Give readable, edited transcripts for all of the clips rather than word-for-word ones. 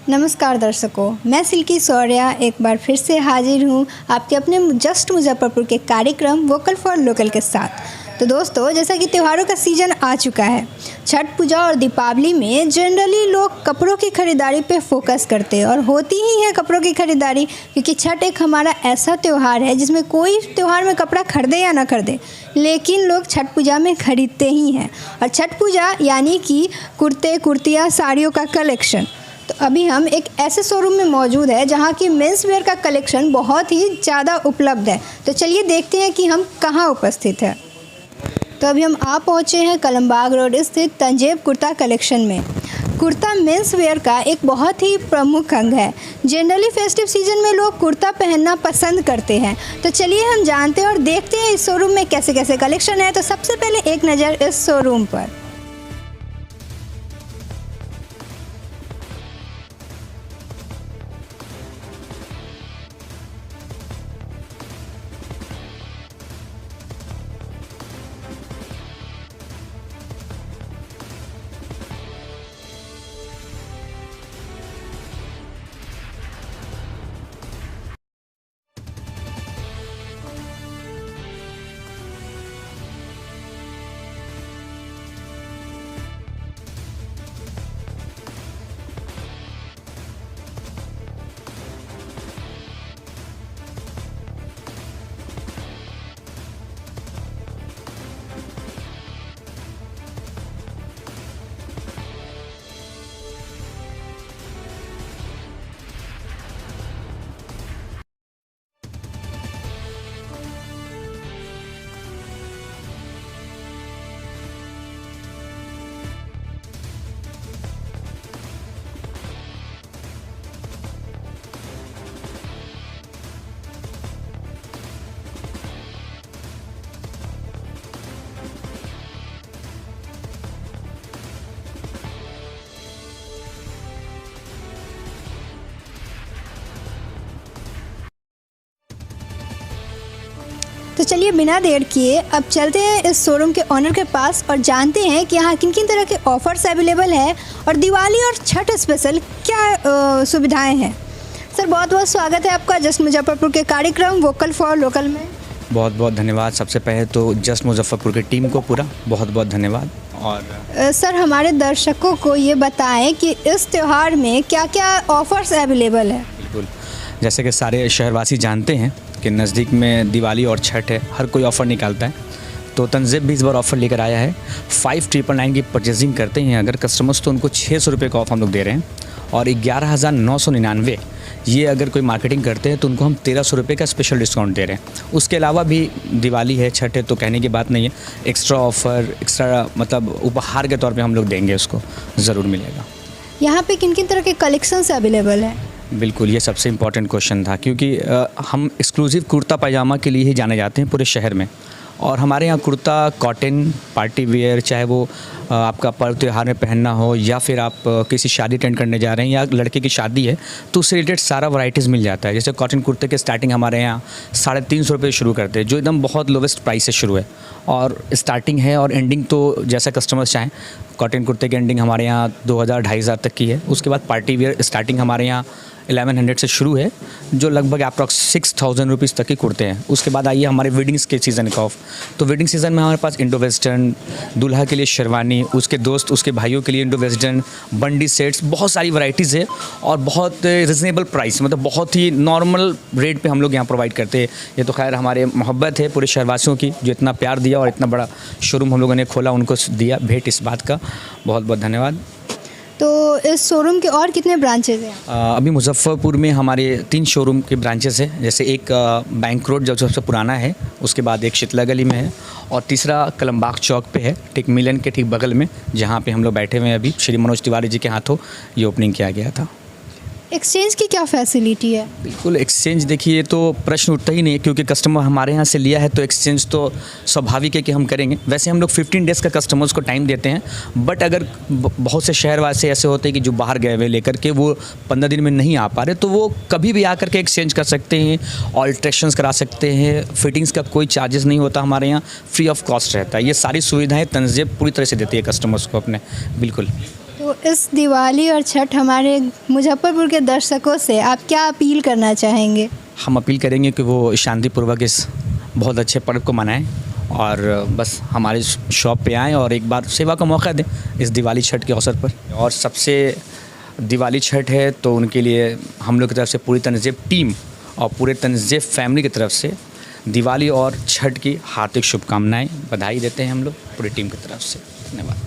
नमस्कार दर्शकों, मैं सिल्की सौर्या एक बार फिर से हाजिर हूँ आपके अपने जस्ट मुजफ्फरपुर के कार्यक्रम वोकल फॉर लोकल के साथ। तो दोस्तों, जैसा कि त्योहारों का सीज़न आ चुका है, छठ पूजा और दीपावली में जनरली लोग कपड़ों की ख़रीदारी पे फोकस करते हैं और होती ही है कपड़ों की ख़रीदारी, क्योंकि छठ एक हमारा ऐसा त्यौहार है जिसमें कोई त्यौहार में कपड़ा खरीदे या ना खरीदे, लेकिन लोग छठ पूजा में ख़रीदते ही हैं। और छठ पूजा यानी कि कुर्ते, कुर्तियाँ, साड़ियों का कलेक्शन। तो अभी हम एक ऐसे शोरूम में मौजूद है जहाँ की मेंस वेयर का कलेक्शन बहुत ही ज़्यादा उपलब्ध है। तो चलिए देखते हैं कि हम कहाँ उपस्थित हैं। तो अभी हम आ पहुँचे हैं कलमबाग रोड स्थित तंजेब कुर्ता कलेक्शन में। कुर्ता मेंस वेयर का एक बहुत ही प्रमुख अंग है। जनरली फेस्टिव सीजन में लोग कुर्ता पहनना पसंद करते हैं। तो चलिए हम जानते हैं और देखते हैं इस शोरूम में कैसे कैसे कलेक्शन है। तो सबसे पहले एक नज़र इस शोरूम पर। तो चलिए बिना देर किए अब चलते हैं इस शोरूम के ऑनर के पास और जानते हैं कि यहाँ किन किन तरह के ऑफ़र्स अवेलेबल है और दिवाली और छठ स्पेशल क्या सुविधाएं हैं। सर, बहुत बहुत स्वागत है आपका जस्ट मुजफ्फरपुर के कार्यक्रम वोकल फॉर लोकल में। बहुत बहुत धन्यवाद। सबसे पहले तो जस्ट मुजफ्फरपुर की टीम को पूरा बहुत बहुत धन्यवाद। और सर, हमारे दर्शकों को ये बताएं कि इस त्यौहार में क्या क्या ऑफ़र्स अवेलेबल है। बिल्कुल, जैसे कि सारे शहरवासी जानते हैं कि नज़दीक में दिवाली और छठ है, हर कोई ऑफ़र निकालता है। तो तंजेब भी इस बार ऑफ़र लेकर आया है। 5999 की परचेजिंग करते हैं अगर कस्टमर्स, तो उनको 600 रुपये का ऑफ हम लोग दे रहे हैं। और 11,999 ये अगर कोई मार्केटिंग करते हैं तो उनको हम 1300 रुपये का स्पेशल डिस्काउंट दे रहे हैं। उसके अलावा भी दिवाली है, छठ है, तो कहने की बात नहीं है, एक्स्ट्रा ऑफ़र, एक्स्ट्रा मतलब उपहार के तौर पे हम लोग देंगे, उसको ज़रूर मिलेगा। यहाँ पे किन किन तरह के कलेक्शंस अवेलेबल हैं। बिल्कुल, ये सबसे इम्पॉर्टेंट क्वेश्चन था, क्योंकि हम एक्सक्लूसिव कुर्ता पायजामा के लिए ही जाने जाते हैं पूरे शहर में। और हमारे यहाँ कुर्ता, कॉटन, पार्टी वेयर, चाहे वो आपका पर्व त्यौहार में पहनना हो या फिर आप किसी शादी अटेंड करने जा रहे हैं या लड़के की शादी है, तो उससे रिलेटेड सारा वैराइटीज़ मिल जाता है। जैसे कॉटन कुर्ते के स्टार्टिंग हमारे यहाँ 350 रुपये शुरू करते हैं, जो एकदम बहुत लोवेस्ट प्राइस से शुरू है और स्टार्टिंग है। और एंडिंग तो जैसा कस्टमर्स चाहें, कॉटन कुर्ते की एंडिंग हमारे यहाँ 2000-2500 तक की है। उसके बाद पार्टी वेयर स्टार्टिंग हमारे यहाँ 1100 से शुरू है, जो लगभग अप्रॉक्स 6000 रुपीज़ तक के कुर्ते हैं। उसके बाद आइए हमारे वेडिंग्स के सीज़न का ऑफ। तो वेडिंग सीज़न में हमारे पास इंडो वेस्टर्न, दूल्हा के लिए शेरवानी, उसके दोस्त उसके भाइयों के लिए इंडो वेस्टर्न, बंडी सेट्स, बहुत सारी वैराइटीज़ है और बहुत रिजनेबल प्राइस, मतलब बहुत ही नॉर्मल रेट पे हम लोग यहाँ प्रोवाइड करते हैं। ये तो खैर हमारे मोहब्बत है पूरे शहरवासियों की, जो इतना प्यार दिया और इतना बड़ा शोरूम हम लोगों ने खोला, उनको दिया भेंट इस बात का बहुत बहुत धन्यवाद। तो इस शोरूम के और कितने ब्रांचेज हैं। अभी मुजफ्फरपुर में हमारे 3 शोरूम के ब्रांचेस हैं। जैसे एक बैंक रोड जो सबसे पुराना है, उसके बाद एक शीतला गली में है और तीसरा कलमबाग चौक पे है, ठीक मिलन के ठीक बगल में, जहाँ पे हम लोग बैठे हुए हैं अभी। श्री मनोज तिवारी जी के हाथों ये ओपनिंग किया गया था। एक्सचेंज की क्या फैसिलिटी है। बिल्कुल, एक्सचेंज देखिए तो प्रश्न उठता ही नहीं है, क्योंकि कस्टमर हमारे यहाँ से लिया है तो एक्सचेंज तो स्वाभाविक है कि हम करेंगे। वैसे हम लोग 15 डेज़ का कस्टमर्स को टाइम देते हैं, बट अगर बहुत से शहरवासी ऐसे होते हैं कि जो बाहर गए हुए लेकर के वो 15 दिन में नहीं आ पा रहे, तो वो कभी भी आकर के एक्सचेंज कर सकते हैं, ऑल्ट्रेशंस करा सकते हैं। फिटिंग्स का कोई चार्जेस नहीं होता, हमारे यहाँ फ्री ऑफ कॉस्ट रहता है। ये सारी सुविधाएँ तंजेब पूरी तरह से देती है कस्टमर्स को अपने। बिल्कुल। तो तो इस दिवाली और छठ हमारे मुजफ्फरपुर के दर्शकों से आप क्या अपील करना चाहेंगे? हम अपील करेंगे कि वो शांतिपूर्वक इस बहुत अच्छे पर्व को मनाएं और बस हमारे शॉप पे आएँ और एक बार सेवा का मौका दें इस दिवाली छठ के अवसर पर। और सबसे दिवाली छठ है तो उनके लिए हम लोग की तरफ से पूरी तनज़ेब टीम और पूरे तनज़ेब फैमिली की तरफ से दिवाली और छठ की हार्दिक शुभकामनाएं, बधाई देते हैं हम लोग पूरी टीम की तरफ से। धन्यवाद।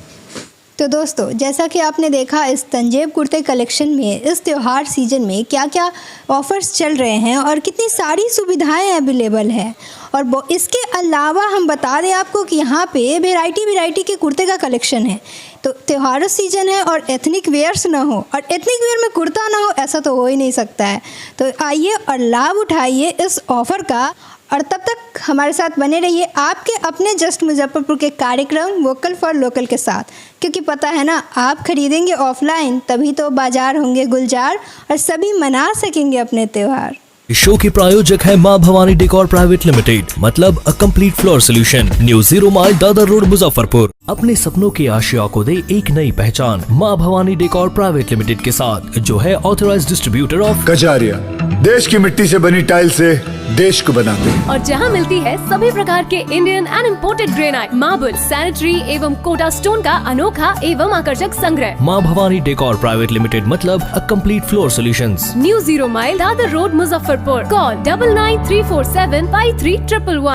तो दोस्तों, जैसा कि आपने देखा इस तंजेब कुर्ते कलेक्शन में इस त्यौहार सीजन में क्या क्या ऑफ़र्स चल रहे हैं और कितनी सारी सुविधाएं अवेलेबल हैं। और इसके अलावा हम बता दें आपको कि यहाँ पे वैरायटी के कुर्ते का कलेक्शन है। तो त्योहारों सीजन है और एथनिक वेयर्स ना हो और एथनिक वेयर में कुर्ता ना हो, ऐसा तो हो ही नहीं सकता है। तो आइए और लाभ उठाइए इस ऑफ़र का और तब तक हमारे साथ बने रहिए आपके अपने जस्ट मुजफ्फरपुर के कार्यक्रम वोकल फॉर लोकल के साथ, क्योंकि पता है ना, आप खरीदेंगे ऑफलाइन तभी तो बाजार होंगे गुलजार और सभी मना सकेंगे अपने त्योहार। इस शो के प्रायोजक है मां भवानी डेकोर प्राइवेट लिमिटेड, मतलब a complete floor solution, new 0 mile Dadar road Muzaffarpur. अपने सपनों के आशिया को दे एक नई पहचान मां भवानी डेकोर प्राइवेट लिमिटेड के साथ, जो है ऑथराइज्ड डिस्ट्रीब्यूटर ऑफ कजारिया। देश की मिट्टी से बनी टाइल से देश को बनाते हैं और जहां मिलती है सभी प्रकार के Indian and imported granite, marble, sanitary एवं कोटा स्टोन का अनोखा एवं आकर्षक संग्रह। मां भवानी डेकोर प्राइवेट लिमिटेड, मतलब a complete floor solutions, new 0 mile Dadar road Muzaffarpur. Call 9934753111।